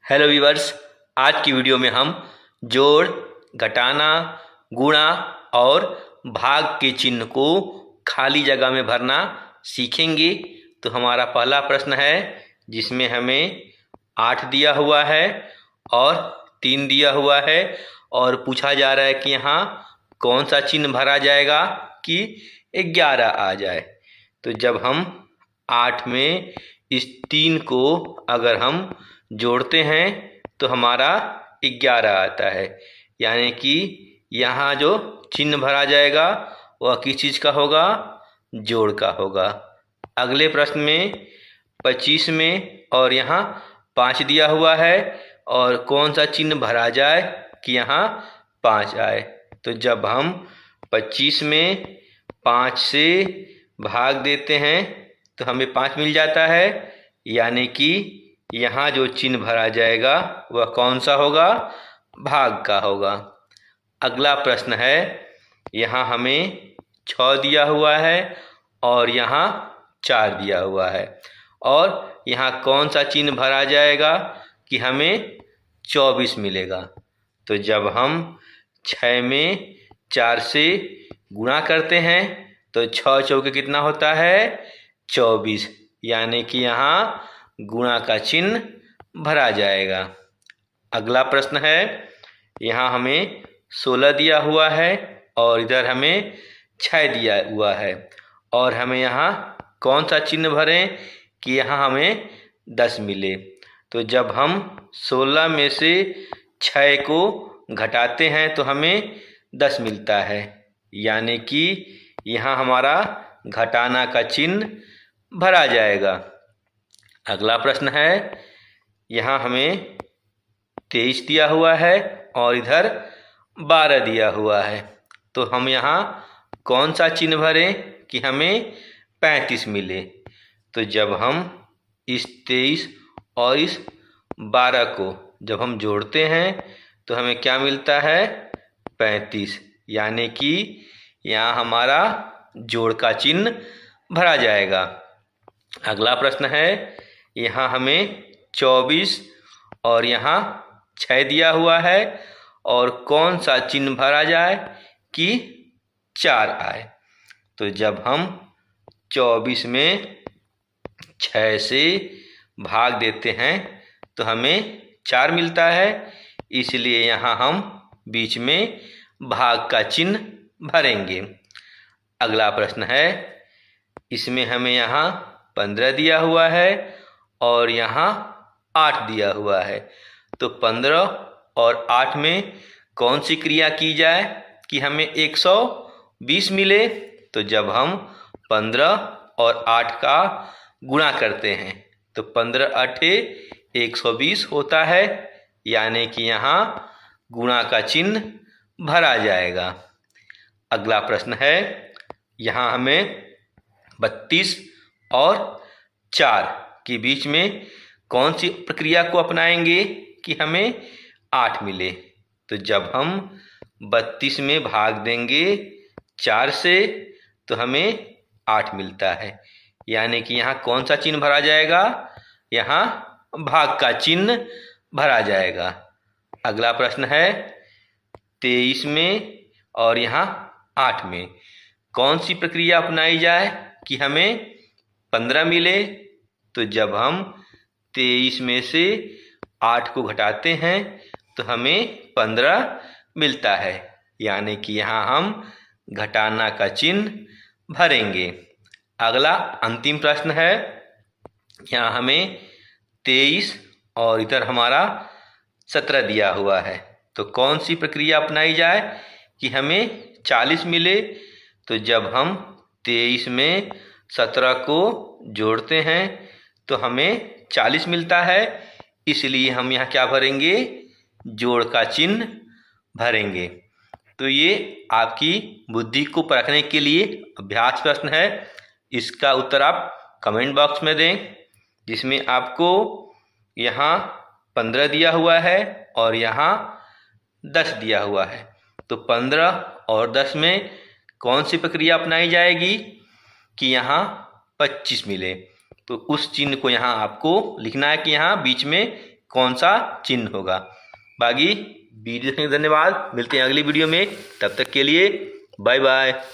Hello viewers, आज की video में हम जोड़, घटाना, गुणा और भाग के चिन्ह को खाली जगह में भरना सीखेंगे। तो हमारा पहला प्रश्न है जिसमें हमें 8 दिया हुआ है और 3 दिया हुआ है और पूछा जा रहा है कि यहाँ कौन सा चिन्ह भरा जाएगा कि 11 आ जाए। तो जब हम 8 में इस 3 को अगर हम जोड़ते हैं तो हमारा 11 आता है, यानी कि यहाँ जो चिन्ह भरा जाएगा वह किस चीज़ का होगा? जोड़ का होगा। अगले प्रश्न में 25 में और यहाँ 5 दिया हुआ है और कौन सा चिन्ह भरा जाए कि यहाँ 5 आए। तो जब हम 25 में 5 से भाग देते हैं तो हमें 5 मिल जाता है, यानी कि यहाँ जो चिन्ह भरा जाएगा वह कौन सा होगा? भाग का होगा। अगला प्रश्न है, यहाँ हमें 6 दिया हुआ है और यहाँ 4 दिया हुआ है और यहाँ कौन सा चिन्ह भरा जाएगा कि हमें 24 मिलेगा। तो जब हम 6 में 4 से गुणा करते हैं तो 6 चौके कितना होता है? 24, यानी कि यहाँ गुणा का चिन्ह भरा जाएगा। अगला प्रश्न है, यहाँ हमें 16 दिया हुआ है और इधर हमें 6 दिया हुआ है और हमें यहाँ कौन सा चिन्ह भरें कि यहाँ हमें 10 मिले। तो जब हम 16 में से 6 को घटाते हैं तो हमें 10 मिलता है, यानी कि यहाँ हमारा घटाना का चिन्ह भरा जाएगा। अगला प्रश्न है, यहाँ हमें 23 दिया हुआ है और इधर 12 दिया हुआ है। तो हम यहाँ कौन सा चिन्ह भरें कि हमें 35 मिले। तो जब हम इस 23 और इस 12 को जब हम जोड़ते हैं तो हमें क्या मिलता है? 35, यानी कि यहाँ हमारा जोड़ का चिन्ह भरा जाएगा। अगला प्रश्न है, यहाँ हमें 24 और यहाँ 6 दिया हुआ है और कौन सा चिन्ह भरा जाए कि 4 आए। तो जब हम 24 में 6 से भाग देते हैं तो हमें 4 मिलता है, इसलिए यहाँ हम बीच में भाग का चिन्ह भरेंगे। अगला प्रश्न है, इसमें हमें यहाँ 15 दिया हुआ है और यहाँ 8 दिया हुआ है। तो 15 और 8 में कौन सी क्रिया की जाए कि हमें 120 मिले। तो जब हम 15 और 8 का गुणा करते हैं तो 15 अठे 120 होता है, यानी कि यहाँ गुणा का चिन्ह भरा जाएगा। अगला प्रश्न है, यहाँ हमें 32 और 4 के बीच में कौन सी प्रक्रिया को अपनाएंगे कि हमें 8 मिले। तो जब हम 32 में भाग देंगे 4 से तो हमें 8 मिलता है, यानी कि यहाँ कौन सा चिन्ह भरा जाएगा? यहाँ भाग का चिन्ह भरा जाएगा। अगला प्रश्न है, 23 में और यहाँ 8 में कौन सी प्रक्रिया अपनाई जाए कि हमें 15 मिले। तो जब हम 23 में से 8 को घटाते हैं तो हमें 15 मिलता है, यानी कि यहाँ हम घटाना का चिन्ह भरेंगे। अगला अंतिम प्रश्न है, यहाँ हमें 23 और इधर हमारा 17 दिया हुआ है। तो कौन सी प्रक्रिया अपनाई जाए कि हमें 40 मिले। तो जब हम 23 में 17 को जोड़ते हैं तो हमें 40 मिलता है, इसलिए हम यहाँ क्या भरेंगे? जोड़ का चिन्ह भरेंगे। तो ये आपकी बुद्धि को परखने के लिए अभ्यास प्रश्न है। इसका उत्तर आप कमेंट बॉक्स में दें, जिसमें आपको यहाँ 15 दिया हुआ है और यहाँ 10 दिया हुआ है। तो 15 और 10 में कौन सी प्रक्रिया अपनाई जाएगी कि यहाँ 25 मिले। तो उस चिन्ह को यहाँ आपको लिखना है कि यहाँ बीच में कौन सा चिन्ह होगा। बाकी वीडियो देखने के धन्यवाद। मिलते हैं अगली वीडियो में, तब तक के लिए बाय बाय।